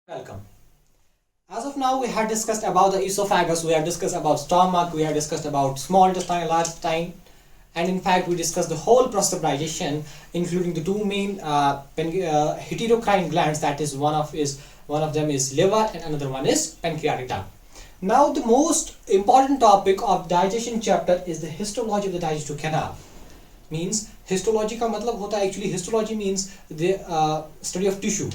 Welcome. As of now, we have discussed about the esophagus, we have discussed about stomach, we have discussed about small intestine, large intestine, and in fact, we discussed the whole process of digestion, including the two main heterocrine glands. That is, one of them is liver, and another one is pancreatic duct. Now, the most important topic of digestion chapter is the histology of the digestive canal. Means histology का मतलब होता है actually histology means the study of tissue.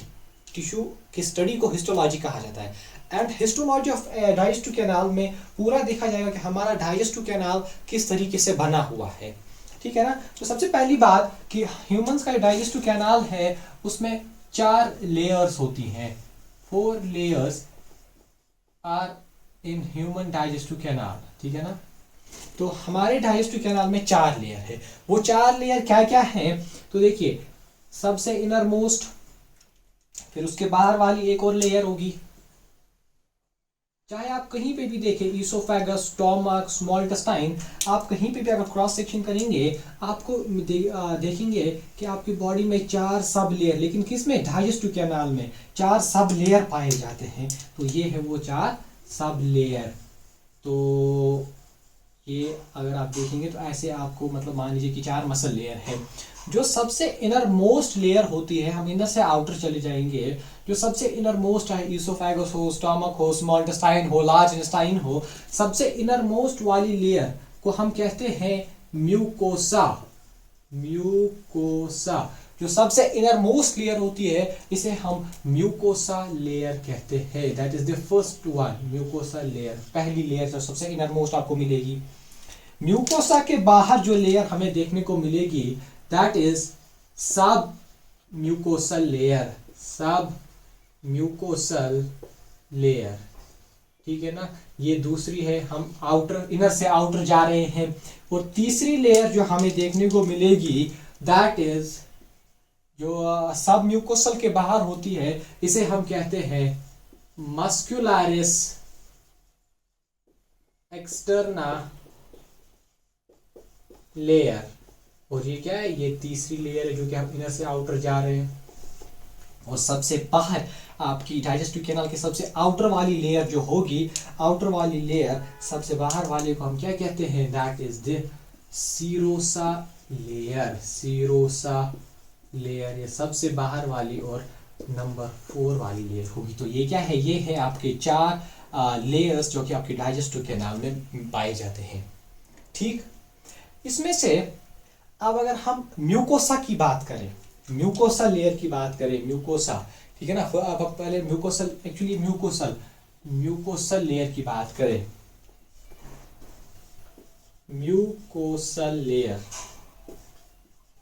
Tissue की study को histology कहा जाता है. And histology of digestive canal में पूरा देखा जाएगा कि हमारा डाइजेस्टिव कैनाल किस तरीके से बना हुआ है. ठीक है ना. तो सबसे पहली बात कि ह्यूमंस का डाइजेस्टिव कैनाल है उसमें 4 लेयर्स होती हैं. 4 layers are in human digestive canal. ठीक है ना. तो हमारे डाइजेस्टिव कैनाल में 4 लेयर है. वो 4 लेयर क्या क्या है तो देखिए, सबसे इनर मोस्ट, फिर उसके बाहर वाली एक और लेयर होगी. चाहे आप कहीं पे भी देखें, ईसोफेगस, स्टोमक, स्मॉल इंटेस्टाइन, आप कहीं पे भी अगर क्रॉस सेक्शन करेंगे आपको देखेंगे कि आपकी बॉडी में 4 सब लेयर, लेकिन किस में, डाइजेस्टिव कैनाल में 4 सब लेयर पाए जाते हैं. तो ये है वो 4 सब लेयर. तो ये अगर आप देखेंगे तो ऐसे आपको मतलब मान लीजिए कि 4 मसल लेयर है. जो सबसे इनर मोस्ट लेयर होती है, हम इनर से आउटर चले जाएंगे, जो सबसे इनर मोस्ट है, ईसोफेगस हो, स्टोमक हो, स्मॉल इंटेस्टाइन हो, लार्ज इंटेस्टाइन हो, सबसे इनर मोस्ट वाली लेयर को हम कहते हैं म्यूकोसा. म्यूकोसा जो सबसे इनर मोस्ट लेयर होती है इसे हम म्यूकोसा लेयर कहते हैं. That is the first one, mucosa layer, पहली लेयर जो सबसे इनर मोस्ट आपको मिलेगी. म्यूकोसा के बाहर जो लेयर हमें देखने को मिलेगी that is sub mucosal layer. Sub mucosal layer. ठीक है ना. ये दूसरी है, हम आउटर, इनर से आउटर जा रहे हैं. और तीसरी लेयर जो हमें देखने को मिलेगी that is जो सब म्यूकोसल के बाहर होती है इसे हम कहते हैं मस्कुलरिस एक्सटर्ना लेयर. और ये क्या है, ये तीसरी लेयर है जो कि हम इनर से आउटर जा रहे हैं. और सबसे बाहर आपकी डाइजेस्टिव कैनाल के सबसे आउटर वाली लेयर जो होगी, आउटर वाली लेयर, सबसे बाहर वाले को हम क्या कहते हैं, that is the serosa layer. Serosa layer ये सबसे बाहर वाली और नंबर 4 वाली लेयर होगी. तो ये क्या है, ये है आपके 4 लेयर्स जो कि आपके डाइजेस्टिव कैनाल में पाए जाते हैं. ठीक. इसमें से अब अगर हम म्यूकोसा की बात करें, म्यूकोसा लेयर की बात करें, म्यूकोसा, ठीक है ना. अब पहले म्यूकोसल, एक्चुअली म्यूकोसल लेयर की बात करें. म्यूकोसल लेयर,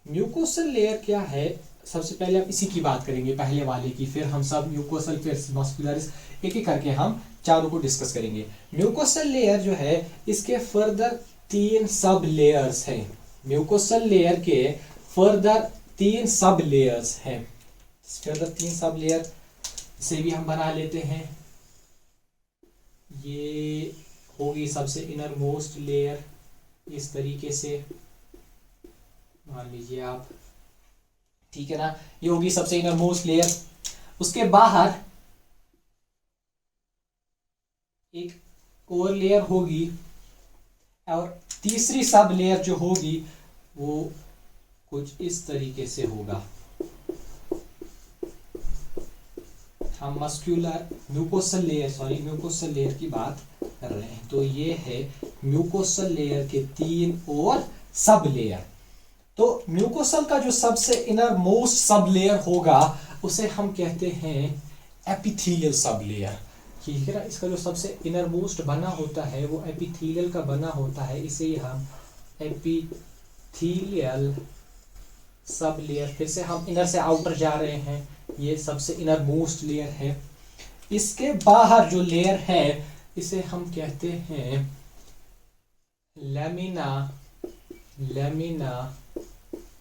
म्यूकोसल लेयर क्या है, सबसे पहले हम इसी की बात करेंगे, पहले वाले की, फिर हम सब म्यूकोसल, फिर मस्कुलरिस, एक एक करके हम चारों को डिस्कस करेंगे. म्यूकोसल लेयर जो है इसके फर्दर 3 सब लेयर्स हैं. म्यूकोसल लेयर के फर्दर 3 सब लेयर्स हैं. फर्दर 3 सब लेयर से भी हम बना लेते हैं. ये होगी सबसे इनर मोस्ट लेयर, इस तरीके से मान लीजिए आप. ठीक है ना. ये होगी सबसे इनर मोस्ट लेयर. उसके बाहर एक और लेयर होगी और तीसरी सब लेयर जो होगी वो कुछ इस तरीके से होगा. हम म्यूकोसल लेयर की बात कर रहे हैं. तो ये है म्यूकोसल लेयर के 3 और सब लेयर. तो म्यूकोसल का जो सबसे इनर मोस्ट सब लेयर होगा उसे हम कहते हैं एपिथेलियल सब लेयर. ठीक है ना. इसका जो सबसे इनर मोस्ट बना होता है वो एपिथेलियल का बना होता है, इसे हम एपिथेलियल सब लेयर. फिर से हम इनर से आउटर जा रहे हैं, ये सबसे इनर मोस्ट लेयर है. इसके बाहर जो लेयर है इसे हम कहते हैं लैमिना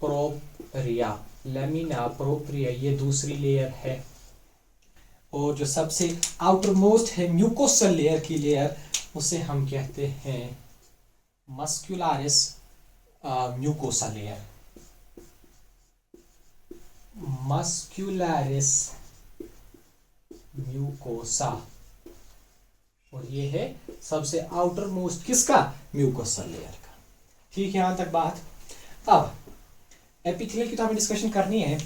प्रोप्रिया. लैमिना प्रोप्रिया ये दूसरी लेयर है. और जो सबसे आउटर मोस्ट है म्यूकोसल लेयर की लेयर, उसे हम कहते हैं muscularis mucosa layer. muscularis mucosa, और ये है सबसे आउटर मोस्ट किसका, म्यूकोसल लेयर का। ठीक है, यहां तक बात। अब एपिथेलियल की तो हमें डिस्कशन करनी है।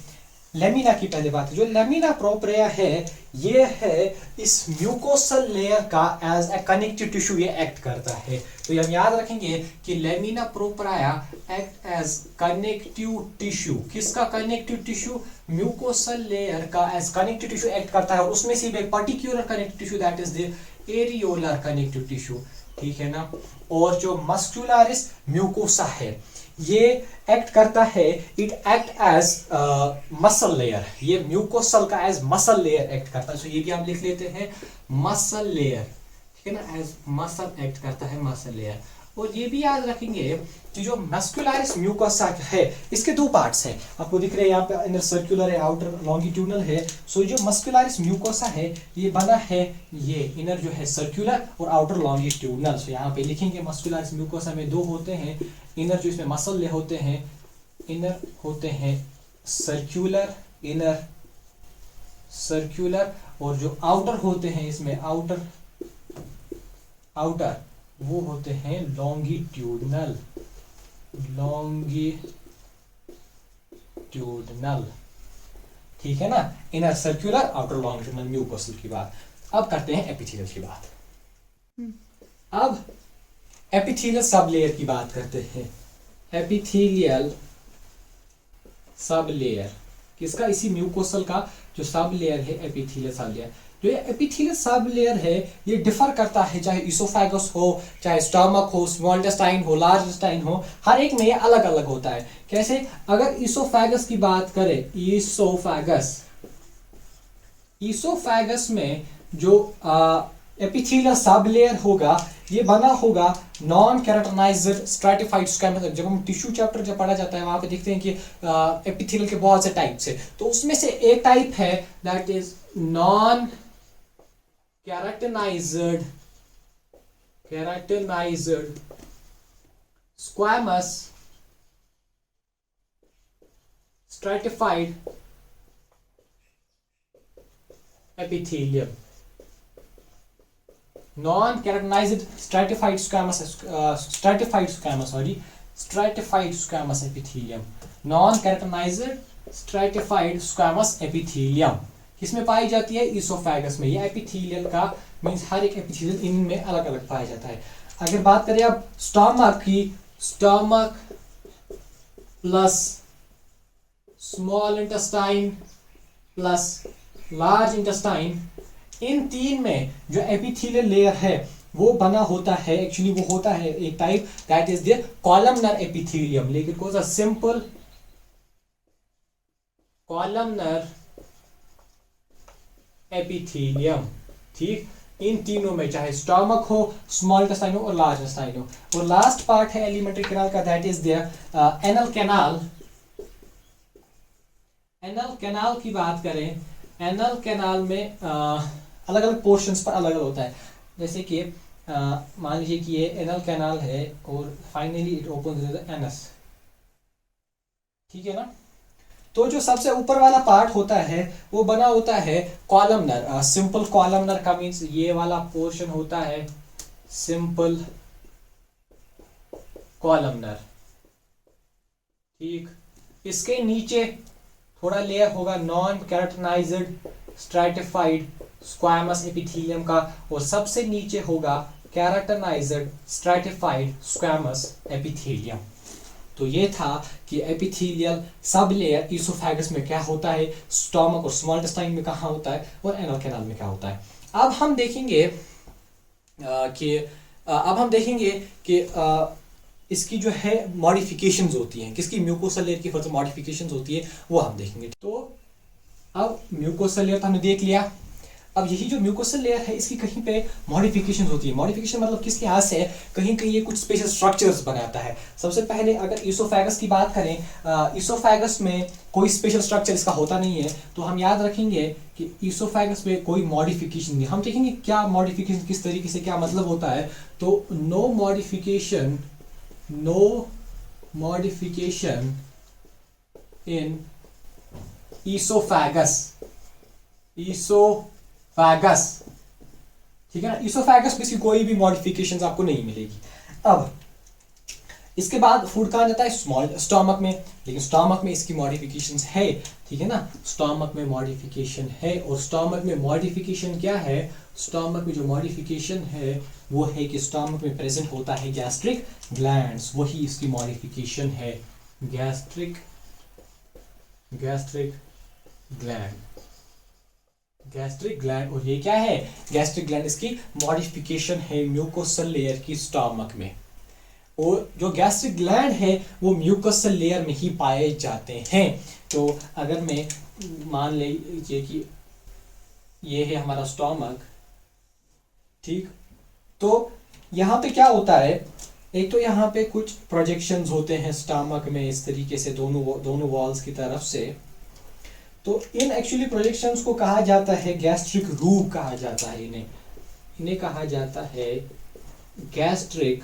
लेमिना की पहले बात है, जो लेमिना प्रोप्रिया है ये है इस म्यूकोसल लेयर का एज ए कनेक्टिव टिश्यू ये एक्ट करता है। तो हम याद रखेंगे कि lamina propria act as connective tissue. किसका कनेक्टिव टिश्यू, म्यूकोसल लेयर का एज कनेक्टिव टिश्यू एक्ट करता है। उसमें से एक particular connective tissue that is the areolar connective tissue, ठीक है ना। और जो मस्कुलरिस म्यूकोसा है ये एक्ट करता है, it act as muscle layer. ये म्यूकोसल का एज मसल लेयर एक्ट करता है। तो ये भी हम लिख लेते हैं मसल लेयर, ठीक है ना, एज मसल एक्ट करता है मसल लेयर। और ये भी याद रखेंगे कि जो मस्कुलरिस म्यूकोसा है इसके दो पार्ट्स हैं, आपको दिख रहे हैं यहाँ पे, इनर सर्कुलर है, आउटर लॉन्गिट्यूडनल है। सो जो मस्कुलरिस म्यूकोसा है ये बना है, ये इनर जो है सर्कुलर और आउटर लॉन्गिट्यूडनल। सो यहाँ पे लिखेंगे मस्कुलरिस म्यूकोसा में दो होते हैं, इनर जो इसमें मसल ले होते हैं, इनर होते हैं सर्कुलर, इनर सर्कुलर, और जो आउटर होते हैं इसमें आउटर वो होते हैं लॉन्गिट्यूडनल, ठीक है ना। Inner circular, outer longitudinal mucosal की बात। अब करते हैं एपिथेलियल की बात। अब एपिथेलियल सब लेयर की बात करते हैं। एपिथेलियल सब लेयर किसका, इसी म्यूकोसल का जो सब लेयर है एपिथेलियल सब लेयर। जो ये एपिथेलियल सब लेयर है ये डिफर करता है, चाहे इसोफेगस हो, चाहे स्टमक हो, स्मॉल इंटेस्टाइन हो, लार्ज इंटेस्टाइन हो, हर एक में ये अलग अलग होता है। कैसे, अगर इसोफेगस की बात करें, इसोफेगस में जो एपिथेलियल सब लेयर होगा ये बना होगा नॉन कैरेटनाइज्ड स्ट्रैटिफाइड स्क्वैमस। जब हम टिश्यू चैप्टर जब पढ़ा जाता है वहां पे देखते हैं कि एपिथेलियल के बहुत से टाइप्स है, तो उसमें से एक टाइप है that is non keratinized squamous stratified epithelium. Non keratinized stratified squamous epithelium, non keratinized stratified squamous epithelium किसमें पाई जाती है, इसोफेगस में। ये एपिथेलियल का मींस हर एक एपिथेलियल इनमें अलग अलग पाया जाता है। अगर बात करें अब स्टमक की, stomach plus small intestine plus large intestine, इन तीन में जो एपिथेलियल लेयर है वो बना होता है, एक्चुअली वो होता है एक type that is the columnar epithelium, लेकिन कौन सा, सिंपल कॉलमनर एपिथेलियम। ठीक, इन तीनों में चाहे स्टमक हो, स्मॉल इंटेस्टाइन हो और लार्ज इंटेस्टाइन हो। और लास्ट पार्ट है एलिमेंट्री कैनाल का that is the anal canal. Anal canal की बात करें, एनल कैनाल में अलग अलग पोर्शंस पर अलग अलग होता है। जैसे कि मान लीजिए कि ये एनल कैनाल है और finally it opens with the anus, ठीक है ना। तो जो सबसे ऊपर वाला पार्ट होता है वो बना होता है कॉलमनर, सिंपल कॉलमनर का मीन्स ये वाला पोर्शन होता है सिंपल कॉलमनर। ठीक, इसके नीचे थोड़ा लेयर होगा non keratinized stratified squamous epithelium का, और सबसे नीचे होगा कैरेटनाइज्ड स्ट्रैटिफाइड स्क्वैमस एपिथेलियम। तो ये था कि एपिथेलियल सब लेयर इसोफेगस में क्या होता है, स्टमक और स्मॉल इंटेस्टाइन में कहाँ होता है, और एनल कैनाल में क्या होता है। अब हम देखेंगे कि इसकी जो है मॉडिफिकेशंस होती हैं, किसकी, म्यूकोसल लेयर की फर्दर मॉडिफिकेशंस होती है वो हम देखेंगे। तो अब म्यूकोसल लेयर तो हमने देख लिया। अब यही जो म्यूकोसल लेयर है इसकी कहीं पे मॉडिफिकेशन होती है। मॉडिफिकेशन मतलब किसके हाथ से, कहीं कहीं ये कुछ स्पेशल स्ट्रक्चर्स बनाता है। सबसे पहले अगर इसोफेगस की बात करें, इसोफेगस में कोई स्पेशल स्ट्रक्चर इसका होता नहीं है, तो हम याद रखेंगे कि इसोफेगस में कोई मॉडिफिकेशन नहीं। हम देखेंगे क्या मॉडिफिकेशन किस तरीके से, क्या मतलब होता है। तो no modification in oesophagus oesophagus, ठीक है ना। ईसोफेगस में इसकी कोई भी मॉडिफिकेशंस आपको नहीं मिलेगी। अब इसके बाद फूड कहाँ जाता है, स्मॉल स्टमक में, लेकिन स्टमक में इसकी मॉडिफिकेशंस है, ठीक है ना। स्टमक में मॉडिफिकेशन है, और स्टमक में मॉडिफिकेशन क्या है, स्टमक में जो मॉडिफिकेशन है वो है कि स्टमक में प्रेजेंट होता है गैस्ट्रिक ग्लैंड्स, वही इसकी मॉडिफिकेशन है, गैस्ट्रिक ग्लैंड, गैस्ट्रिक ग्लैंड। और ये क्या है, गैस्ट्रिक ग्लैंड इसकी मॉडिफिकेशन है म्यूकोसल लेयर की स्टमक में। और जो गैस्ट्रिक ग्लैंड है वो म्यूकोसल लेयर में ही पाए जाते हैं। तो अगर मैं मान लीजिए कि ये है हमारा स्टमक, ठीक, तो यहाँ पे क्या होता है, एक तो यहाँ पे कुछ प्रोजेक्शंस होते हैं स्टमक में इस तरीके से दोनों वॉल्स की तरफ से। तो इन एक्चुअली प्रोजेक्शंस को कहा जाता है गैस्ट्रिक रूग कहा जाता है, इन्हें कहा जाता है गैस्ट्रिक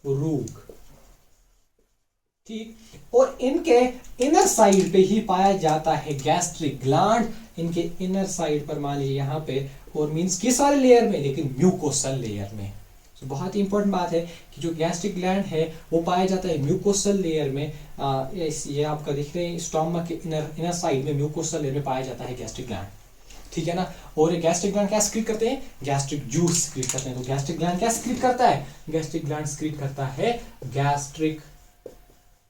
रूग, ठीक। और इनके इनर साइड पे ही पाया जाता है गैस्ट्रिक ग्लैंड, इनके इनर साइड पर मान लीजिए यहाँ पे, और मींस किस वाले लेयर में, लेकिन म्यूकोसल लेयर में। तो बहुत ही इंपॉर्टेंट बात है कि जो गैस्ट्रिक ग्लैंड है वो पाया जाता है म्यूकोसल लेयर में। ये आपका देख रहे हैं स्टमक के इनर साइड में म्यूकोसल लेयर में पाया जाता है गैस्ट्रिक ग्लैंड, ठीक है ना। और ये गैस्ट्रिक ग्लैंड क्या स्क्रीट करते हैं, गैस्ट्रिक जूस स्क्रीट करते हैं। तो गैस्ट्रिक ग्लैंड क्या स्क्रीट करता है, गैस्ट्रिक ग्लैंड स्क्रीट करता है गैस्ट्रिक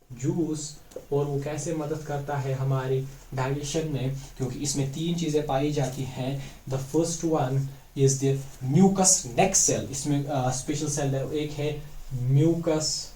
जूस। और वो कैसे मदद करता है हमारी डाइजेशन में, क्योंकि इसमें 3 चीजें पाई जाती हैं। The first one is the mucus neck cell, इसमें स्पेशल सेल है, एक है mucus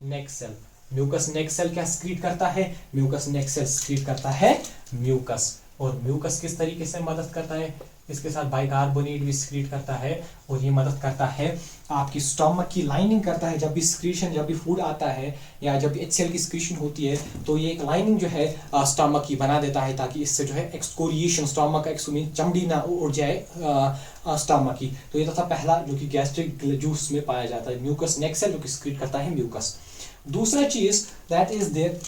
neck cell. Mucus neck cell क्या स्क्रीट करता है, म्यूकस नेक सेल स्क्रीट करता है म्यूकस। और म्यूकस किस तरीके से मदद करता है, इसके साथ बाइकार्बोनेट भी स्क्रीट करता है, और ये मदद करता है आपकी स्टमक की लाइनिंग करता है। जब भी स्क्रीशन, जब भी फूड आता है या जब भी HCl की स्क्रीशन होती है तो ये एक लाइनिंग जो है स्टमक की बना देता है, ताकि इससे जो है एक्सकोरिएशन, स्टमक का चमड़ी ना उड़ जाए स्टमक की। तो ये था पहला जो कि गैस्ट्रिक जूस में पाया जाता है, म्यूकस नेक सेल जो कि स्क्रीट करता है म्यूकस। दूसरा चीज दैट इज देयर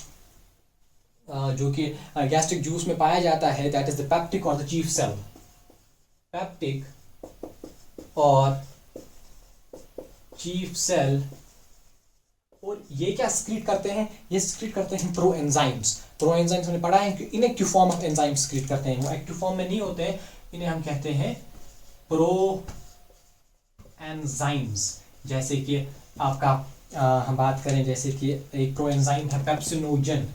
जो कि गैस्ट्रिक जूस में पाया जाता है, दैट इज द पेप्टिक और द चीफ सेल, पेप्टिक और चीफ सेल। और ये क्या स्क्रीट करते हैं, ये स्क्रीट करते हैं प्रो एंजाइम्स। प्रो एंजाइम्स हमने पढ़ा है कि इनएक्टिव फॉर्म ऑफ एंजाइम स्क्रीट करते हैं, वो एक्टिव फॉर्म में नहीं होते हैं, इन्हें हम कहते हैं प्रो एंजाइम्स। जैसे कि आपका हम बात करें, जैसे कि एक प्रो एंजाइम है पेप्सिनोजन,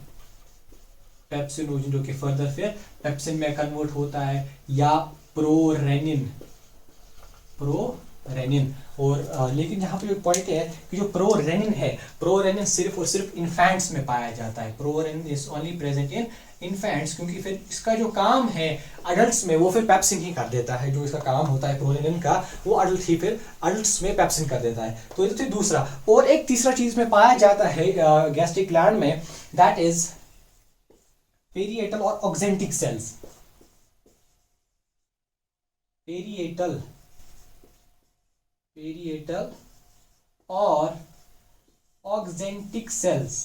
पेप्सिनोजन जो कि फर्दर फिर पेप्सिन में कन्वर्ट होता है, या प्रोरेनिन, प्रोरेनिन। और लेकिन यहाँ पे जो पॉइंट है कि जो प्रोरेनिन है, प्रोरेनिन सिर्फ और सिर्फ इन्फेंट्स में पाया जाता है। Prorennin is only present in infants, क्योंकि फिर इसका जो काम है अडल्ट्स में वो फिर पेप्सिन ही कर देता है। जो इसका काम होता है प्रोरेनिन का, वो अडल्ट ही फिर अडल्ट्स में पेप्सिन कर देता है। तो ये तो दूसरा। और एक तीसरा चीज में पाया जाता है गैस्ट्रिक ग्लैंड में, दैट इज पेरिएटल और ऑक्जेंटिक सेल्स। पेरिएटल और ऑक्जेंटिक सेल्स,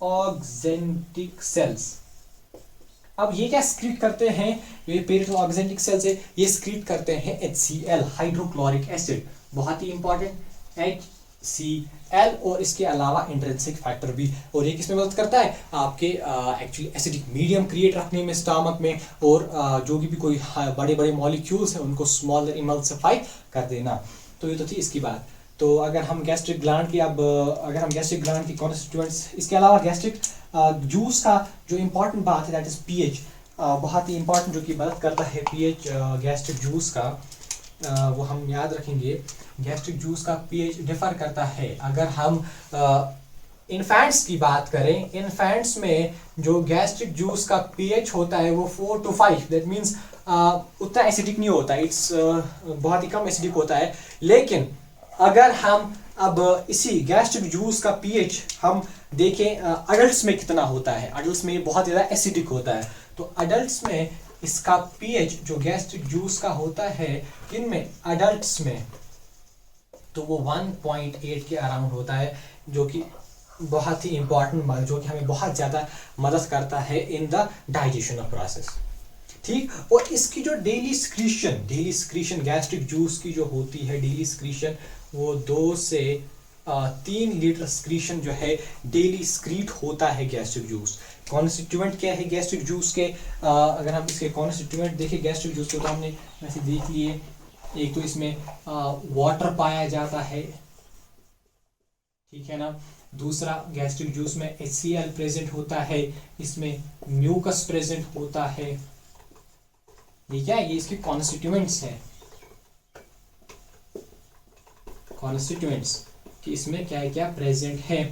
ऑक्जेंटिक सेल्स। अब ये क्या स्क्रीट करते हैं, ये पेरिएटल ऑक्जेंटिक सेल्स है, ये स्क्रीट करते हैं HCl, हाइड्रोक्लोरिक एसिड, बहुत ही इंपॉर्टेंट HCl। और इसके अलावा इंट्रिंसिक फैक्टर भी। और ये किसमें मदद करता है, आपके एक्चुअली एसिडिक मीडियम क्रिएट रखने में स्टमक में, और जो भी कोई बड़े बड़े मॉलिक्यूल्स हैं उनको स्मॉलर इमल्सिफाई कर देना। तो ये तो थी इसकी बात। तो अगर हम गैस्ट्रिक ग्लैंड की कॉन्स्टिट्यूएंट्स, इसके अलावा गैस्ट्रिक जूस का जो इम्पोर्टेंट बात है दैट इज pH, बहुत ही इंपॉर्टेंट जो कि मदद करता है pH गैस्ट्रिक जूस का, वो हम याद रखेंगे। गैस्ट्रिक जूस का pH डिफर करता है। अगर हम इन्फेंट्स की बात करें, इन्फेंट्स में जो गैस्ट्रिक जूस का pH होता है वो 4 to 5, दैट मीन्स उतना एसिडिक नहीं होता, इट्स बहुत ही कम एसिडिक होता है। लेकिन अगर हम अब इसी गैस्ट्रिक जूस का pH हम देखें अडल्ट्स में कितना होता है, अडल्ट्स में बहुत ज़्यादा एसिडिक होता है। तो अडल्ट्स में इसका pH जो गैस्ट्रिक जूस का होता है, इनमें अडल्ट्स में तो वो 1.8 के अराउंड होता है, जो कि बहुत ही इंपॉर्टेंट, जो कि हमें बहुत ज़्यादा मदद करता है in the digestion of process. ठीक, और इसकी जो डेली स्क्रीशन गैस्ट्रिक जूस की जो होती है डेली स्क्रीशन, वो 2 से 3 लीटर स्क्रीशन जो है डेली स्क्रीट होता है गैस्ट्रिक जूस। कॉन्स्टिट्यूएंट क्या है गैस्ट्रिक जूस के? अगर हम इसके कॉन्स्टिट्यूएंट देखें गैस्ट्रिक जूस को, तो हमने वैसे देख लिए, एक तो इसमें वाटर पाया जाता है, ठीक है ना। दूसरा, गैस्ट्रिक जूस में HCl प्रेजेंट होता है, इसमें म्यूकस प्रेजेंट होता है। ये क्या है? ये इसके कॉन्स्टिट्यूएंट्स है, कॉन्स्टिट्यूएंट्स कि इसमें क्या क्या प्रेजेंट है।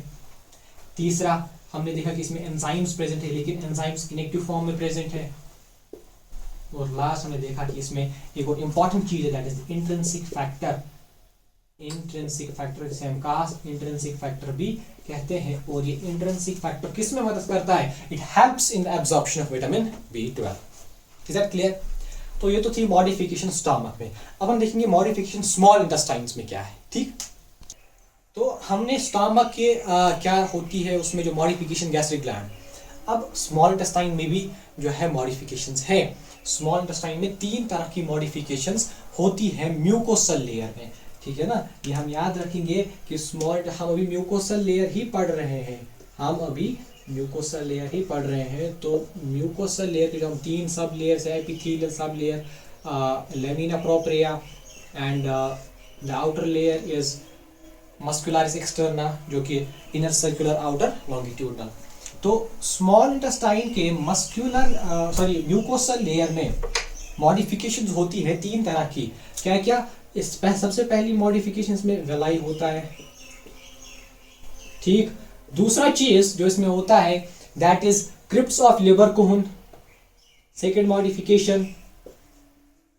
तीसरा, हमने देखा कि इसमें एंजाइम्स प्रेजेंट है, लेकिन एंजाइम्स इनएक्टिव फॉर्म में प्रेजेंट है। और लास्ट हमने देखा कि इसमें एक और इंपॉर्टेंट चीज है, that is intrinsic factor. Intrinsic factor जिसे हम कास्ट इंट्रिंसिक फैक्टर भी कहते हैं। और ये इंट्रिंसिक फैक्टर किस में मदद करता है? It helps in the absorption of vitamin B12। Is that clear? तो ये तो थी मॉडिफिकेशन स्टमक में। अब हम देखेंगे मॉडिफिकेशन स्मॉल इंटेस्टाइन्स में क्या है। ठीक, तो हमने स्टमक के क्या होती है उसमें जो मॉडिफिकेशन, गैस्ट्रिक ग्लैंड। अब स्मॉल इंटेस्टाइन में भी जो है मॉडिफिकेशंस है। स्मॉल इंटेस्टाइन में 3 तरह की मॉडिफिकेशंस होती है म्यूकोसल लेयर में, ठीक है ना। ये हम याद रखेंगे कि हम अभी म्यूकोसल लेयर ही पढ़ रहे हैं, म्यूकोसल लेयर ही पढ़ रहे हैं। तो म्यूकोसल लेयर के जो हम 3 सब लेयर्स है, epithelial sub layer, lamina propria and the outer layer is muscularis externa, जो कि इनर सर्कुलर आउटर लॉन्गिट्यूडनल। तो स्मॉल इंटेस्टाइन के म्यूकोसल लेयर में मॉडिफिकेशंस होती है 3 तरह की। क्या क्या? सबसे पहली मॉडिफिकेशन इसमें वेलाई होता है, ठीक। दूसरा चीज जो इसमें होता है that is crypts of Lieberkuhn. Second modification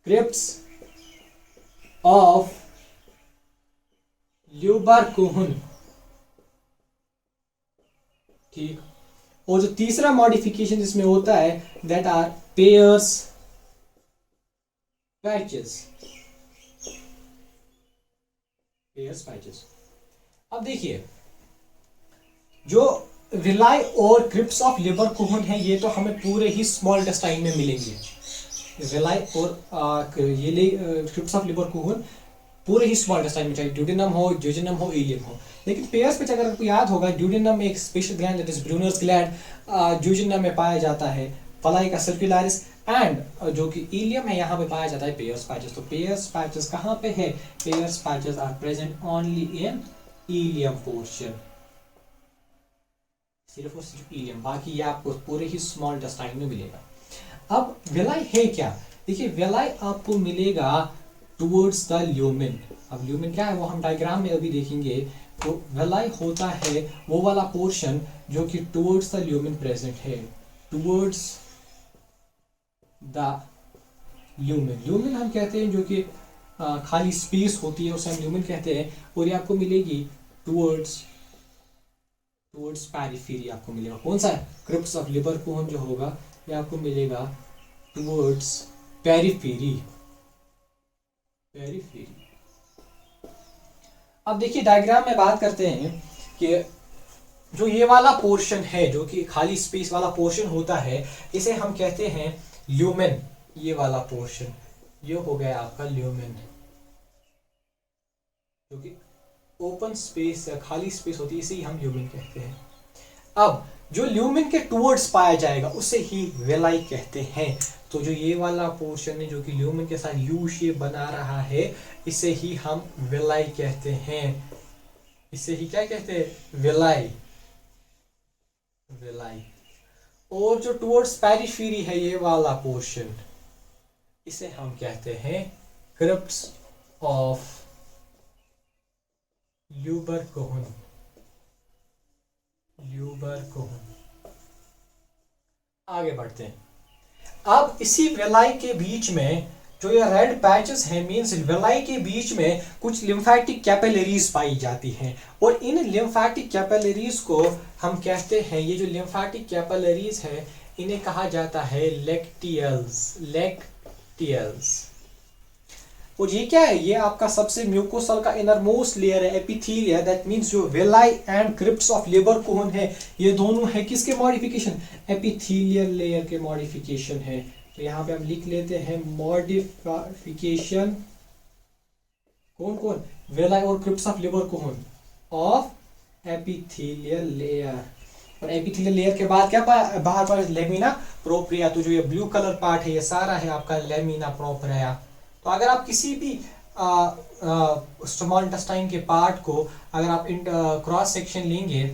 crypts of Lieberkuhn, ठीक। और जो तीसरा मॉडिफिकेशन इसमें होता है दैट आर पेयर्स पैचेस। अब देखिए, जो विलाई और क्रिप्स ऑफ लेबरकुहन है, ये तो हमें पूरे ही स्मॉल इंटेस्टाइन में मिलेंगे। विलाई और क्रिप्स ऑफ लेबरकुहन पूरे ही स्मॉल इंटेस्टाइन में, चाहे ड्यूडेनम हो, ज्यूजेनम हो, इलियम हो। लेकिन पेयर्स में अगर आपको याद होगा, ड्यूडेनम में एक special gland that is Brunner's gland, jejunum में पाया जाता है फलाई का सर्कुलरिस, एंड जो कि इलियम है यहाँ पे पाया जाता है पेयर्स पैचेस। तो पेयर्स पैचेस कहाँ पे है? Peyer's patches are present only in ileum portion, सिर्फ और सिर्फ इलियम, बाकी ये आपको पूरे ही स्मॉल इंटेस्टाइन में मिलेगा। अब विलाई है क्या? देखिए, विलाई आपको मिलेगा टुवर्ड्स द ल्यूमेन। अब ल्यूमेन क्या है वो हम डायग्राम में अभी देखेंगे। तो विलाई होता है वो वाला पोर्शन जो कि टुवर्ड्स द ल्यूमेन प्रेजेंट है, टुवर्ड्स द ल्यूमेन। ल्यूमेन हम कहते हैं जो कि खाली स्पेस होती है उसे हम ल्यूमेन कहते हैं। और ये आपको मिलेगी टुवर्ड्स पेरिफेरी, आपको मिलेगा कौन सा? क्रिप्स ऑफ लेबरकुहन जो होगा ये आपको मिलेगा टुवर्ड्स पेरिफेरी। अब देखिए, डायग्राम में बात करते हैं कि जो ये वाला पोर्शन है जो कि खाली स्पेस वाला पोर्शन होता है, इसे हम कहते हैं ल्यूमेन। ये वाला पोर्शन ये हो गया आपका ल्यूमेन, जो कि ओपन स्पेस या खाली स्पेस होती है, इसे ही हम ल्यूमेन कहते हैं। अब जो ल्यूमेन के टुवर्ड्स पाया जाएगा उसे ही वेलाई कहते हैं। तो जो ये वाला पोर्शन है जो कि ल्यूमेन के साथ यू शेप बना रहा है, इसे ही हम वेलाई कहते हैं। इसे ही क्या कहते हैं? वेलाई। और जो टुवर्ड्स पेरिफेरी है ये वाला पोर्शन, इसे हम कहते हैं क्रिप्स ऑफ लेबरकुहन। आगे बढ़ते हैं। अब इसी वेलाई के बीच में जो ये रेड पैचेस हैं, मींस वेलाई के बीच में कुछ लिम्फेटिक कैपिलरीज पाई जाती हैं। और इन लिम्फेटिक कैपिलरीज को हम कहते हैं, ये जो लिम्फेटिक कैपिलरीज है इन्हें कहा जाता है लेक्टियल्स। और ये क्या है, ये आपका सबसे म्यूकोसल का इनर मोस्ट लेयर है, एपिथेलिया, दैट मींस जो villi and crypts of Lieberkuhn है ये दोनों है किसके मॉडिफिकेशन, एपिथेलियल लेयर के मॉडिफिकेशन है। तो यहाँ पे हम लिख लेते हैं मॉडिफिकेशन कौन कौन, विलाई और crypts of Libre cone of epithelial layer. और एपिथेलियल लेयर के बाद क्या बाहर पर लेमिना प्रोप्रिया, तो जो ये ब्लू कलर पार्ट है ये सारा है आपका लेमिना प्रोप्रिया। तो अगर आप किसी भी स्मॉल इंटेस्टाइन के पार्ट को अगर आप क्रॉस सेक्शन लेंगे,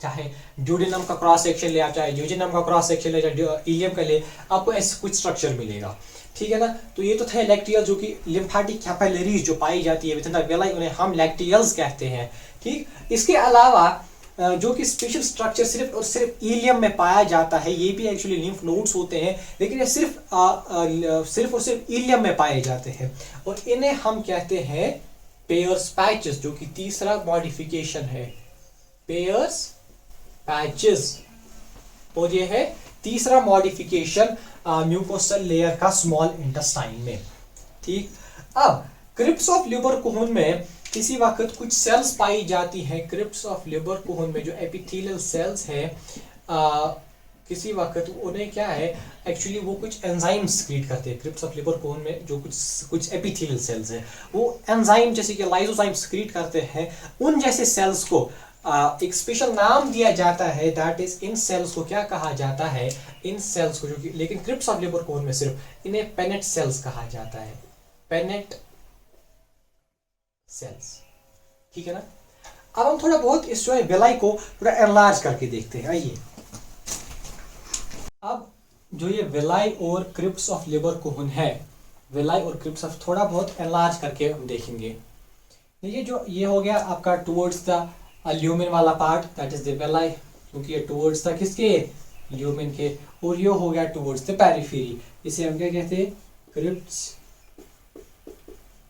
चाहे ड्यूडेनम का क्रॉस सेक्शन ले, चाहे ड्यूडेनम का क्रॉस सेक्शन ले, चाहे इलियम का ले, आपको ऐसे कुछ स्ट्रक्चर मिलेगा, ठीक है ना। तो ये तो थे लैक्टियल जो कि लिम्फेटिक कैपिलरीज जो पाई जाती है विद इन द विलाई, उन्हें हम लैक्टियल्स कहते हैं, ठीक। इसके अलावा जो कि स्पेशल स्ट्रक्चर सिर्फ और सिर्फ इलियम में पाया जाता है, ये भी एक्चुअली लिम्फ नोड्स होते हैं, लेकिन ये सिर्फ और सिर्फ इलियम में पाए जाते हैं, और इन्हें हम कहते हैं पेयर्स पैचेस, जो कि तीसरा मॉडिफिकेशन है, पेयर्स पैचेस। और ये है तीसरा मॉडिफिकेशन म्यूकोसल लेयर का स्मॉल इंटेस्टाइन में, ठीक। अब क्रिप्स ऑफ लिबर कोन में किसी वक्त कुछ सेल्स पाई जाती हैं, क्रिप्स ऑफ लिबर कोन में जो एपिथेलियल सेल्स है, किसी वक्त उन्हें क्या है एक्चुअली वो कुछ एंजाइम स्क्रीट करते हैं। क्रिप्स ऑफ लिबर कोन में जो कुछ एपिथेलियल सेल्स है वो एंजाइम जैसे कि लाइसोजाइम स्क्रीट करते हैं। उन जैसे सेल्स को एक स्पेशल नाम दिया जाता है, दैट इज इन सेल्स को क्या कहा जाता है, इन सेल्स को जो कि लेकिन क्रिप्स ऑफ लिबर कोन में सिर्फ इन्हें पेनेट सेल्स कहा जाता है, पेनेट सेल्स, ठीक है ना। अब हम थोड़ा बहुत इस जो है विलाई को थोड़ा एनलार्ज करके देखते हैं, आइए। अब जो ये विलाई और क्रिप्स ऑफ लिबर कोन है, विलाई और क्रिप्स ऑफ थोड़ा बहुत एनलार्ज करके हम देखेंगे। देखिए जो ये हो गया आपका टुवर्ड्स द ल्यूमेन वाला part, that is the villi, क्योंकि ये टुवर्ड्स द किसके, ल्यूमेन के, और ये हो गया टुवर्ड्स द पेरिफेरी, इसे हम क्या कहते हैं, क्रिप्स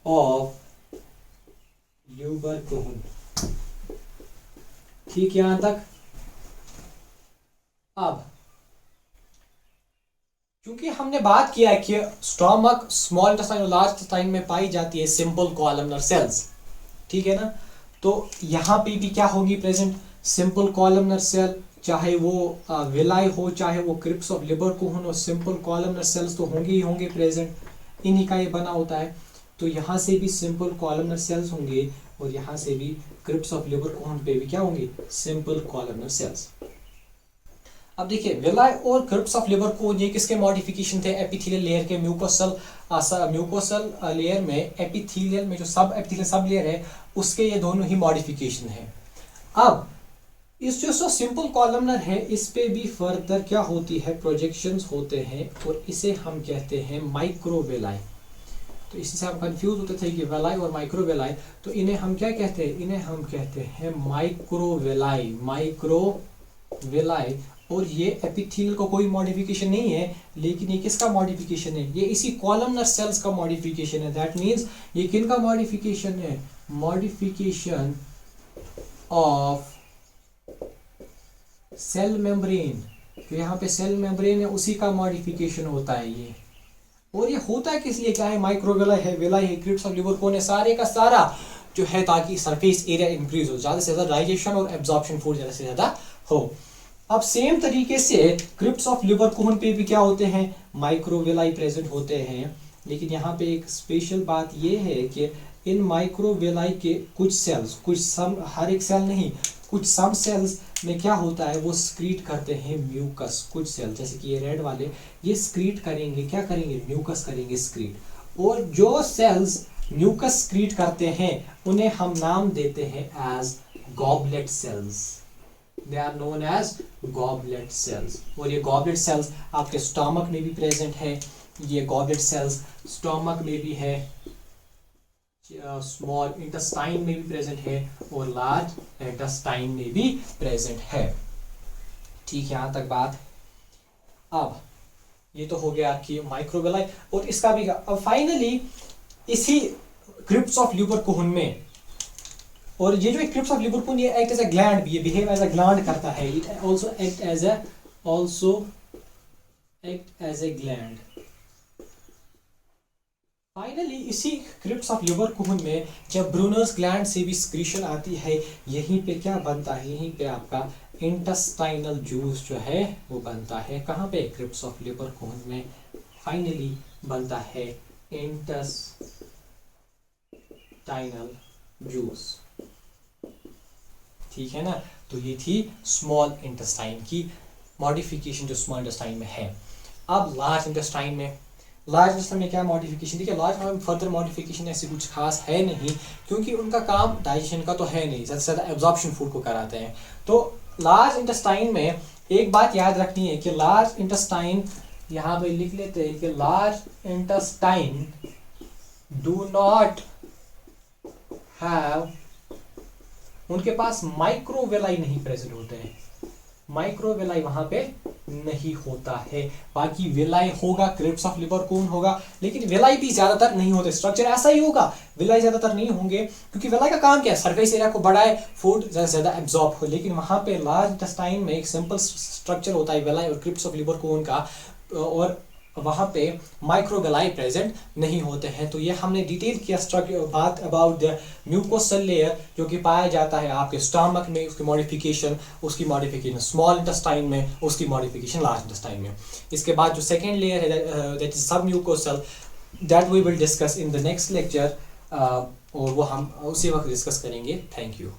ऑफ लिबर कोन, ठीक यहां तक। अब क्योंकि हमने बात किया है कि स्टोमक, स्मॉल इंटेस्टाइन और लार्ज इंटेस्टाइन में पाई जाती है सिंपल कॉलमनर सेल्स, ठीक है ना। तो यहाँ पे भी क्या होगी प्रेजेंट, सिंपल कॉलमनर सेल, चाहे वो विलाई हो चाहे वो क्रिप्स ऑफ लिबर कोन हो, सिंपल कॉलमनर सेल्स तो होंगे ही होंगे प्रेजेंट, इन्हीं का ये बना होता है। तो यहाँ से भी सिंपल कॉलमनर सेल्स होंगे और यहाँ से भी क्रिप्स ऑफ लिबर कोन पे भी क्या होंगे, सिंपल कॉलमनर सेल्स। अब देखिए विलाई और क्रिप्स ऑफ लिबर कोन ये किसके मॉडिफिकेशन थे, एपिथेलियल लेयर के, म्यूकोसल लेयर में, एपिथेलियल में जो सब एपिथेलियल सब लेयर है उसके ये दोनों ही मॉडिफिकेशन है। अब इस जो सिंपल कॉलमनर है इस पे भी फर्दर क्या होती है, प्रोजेक्शंस होते हैं, और इसे हम कहते हैं माइक्रोविलाई। तो इसी से हम कंफ्यूज होते थे कि विलाई और माइक्रोविलाई, तो इन्हें हम क्या कहते हैं, इन्हें हम कहते हैं माइक्रोविलाई, माइक्रोविलाई। और ये एपिथेलियल का कोई मॉडिफिकेशन नहीं है, लेकिन ये किसका मॉडिफिकेशन है, ये इसी कॉलमनर सेल्स का मॉडिफिकेशन है। दैट मींस ये किनका मॉडिफिकेशन है, मॉडिफिकेशन ऑफ सेल मेम्ब्रेन, तो यहाँ पे सेल मेम्ब्रेन है उसी का मॉडिफिकेशन होता है ये। और ये होता है किस लिए, क्या है, माइक्रोविलाई है, विलाई है, क्रिप्स ऑफ लिबर कोन है, सारे का सारा जो है ताकि सरफेस एरिया इंक्रीज हो, ज्यादा से ज्यादा डाइजेशन और एब्जॉर्प्शन फूड ज्यादा से ज्यादा हो। अब सेम तरीके से क्रिप्स ऑफ लिबर कोन पे भी क्या होते हैं, माइक्रोविलाई प्रेजेंट होते हैं, लेकिन यहाँ पे एक स्पेशल बात ये है कि इन माइक्रोविलाई के कुछ सेल्स, कुछ सम, हर एक सेल नहीं, कुछ सम सेल्स में क्या होता है वो स्क्रीट करते हैं म्यूकस। कुछ सेल जैसे कि ये रेड वाले ये स्क्रीट करेंगे, क्या करेंगे, म्यूकस करेंगे स्क्रीट। और जो सेल्स म्यूकस स्क्रीट करते हैं उन्हें हम नाम देते हैं as goblet cells, they are known as goblet cells. और ये गॉबलेट सेल्स आपके स्टमक में भी प्रेजेंट है, ये गॉबलेट सेल्स स्टमक में भी है, स्मॉल इंटेस्टाइन में भी प्रेजेंट है और लार्ज इंटेस्टाइन में भी प्रेजेंट है, ठीक है, यहाँ तक बात। अब ये तो हो गया आपकी माइक्रोविलाई और इसका भी। अब फाइनली इसी क्रिप्स ऑफ लिबर कोन में, और ये जो क्रिप्स ऑफ लिबर कोन ये एक्ट एज अ ग्लैंड भी, ये बिहेव एज अ ग्लैंड करता है, it also act as a gland. Finally इसी क्रिप्स ऑफ लिबरकूहन में जब ब्रूनर्स ग्लैंड से भी सिक्रीशन आती है, यहीं पे क्या बनता है, यहीं पे आपका इंटेस्टाइनल जूस जो है वो बनता है। कहाँ पे? क्रिप्स ऑफ लिबरकूहन में फाइनली बनता है इंटेस्टाइनल जूस। ठीक है ना। तो ये थी स्मॉल इंटेस्टाइन की मॉडिफिकेशन जो स्मॉल इंटेस्टाइन में है। अब लार्ज इंटेस्टाइन में क्या मॉडिफिकेशन? देखिए लार्ज में फर्दर मॉडिफिकेशन ऐसी कुछ खास है नहीं, क्योंकि उनका काम डाइजेशन का तो है नहीं, ज़्यादा से ज़्यादा एब्जॉर्प्शन फूड को कराते हैं। तो लार्ज इंटेस्टाइन में एक बात याद रखनी है कि लार्ज इंटेस्टाइन, यहाँ पे लिख लेते हैं कि large intestine do not have, उनके पास माइक्रोवेलाई नहीं प्रेजेंट होते हैं, माइक्रोवेलाई वहां पे नहीं होता है। बाकी वेलाई होगा, क्रिप्स ऑफ लिबरकूहन होगा, लेकिन वेलाई भी ज्यादातर नहीं होते। स्ट्रक्चर ऐसा ही होगा, वेलाई ज्यादातर नहीं होंगे, क्योंकि वेलाई का काम क्या है? सरफेस एरिया को बढ़ाए, फूड ज्यादा से ज्यादा एब्जॉर्ब हो। लेकिन वहां पे लार्ज इंटेस्टाइन में एक सिंपल स्ट्रक्चर होता है वेलाई और क्रिप्स ऑफ लिबरकूहन का, और वहाँ पे माइक्रोवेलाई प्रेजेंट नहीं होते हैं। तो ये हमने डिटेल किया बात अबाउट द म्यूकोसल लेयर जो कि पाया जाता है आपके स्टमक में, उसकी मॉडिफिकेशन स्मॉल इंटेस्टाइन में, उसकी मॉडिफिकेशन लार्ज इंटेस्टाइन में। इसके बाद जो सेकेंड लेयर है that is submucosal, that we will discuss in the next lecture, और वो हम उसी वक्त डिस्कस करेंगे। Thank you.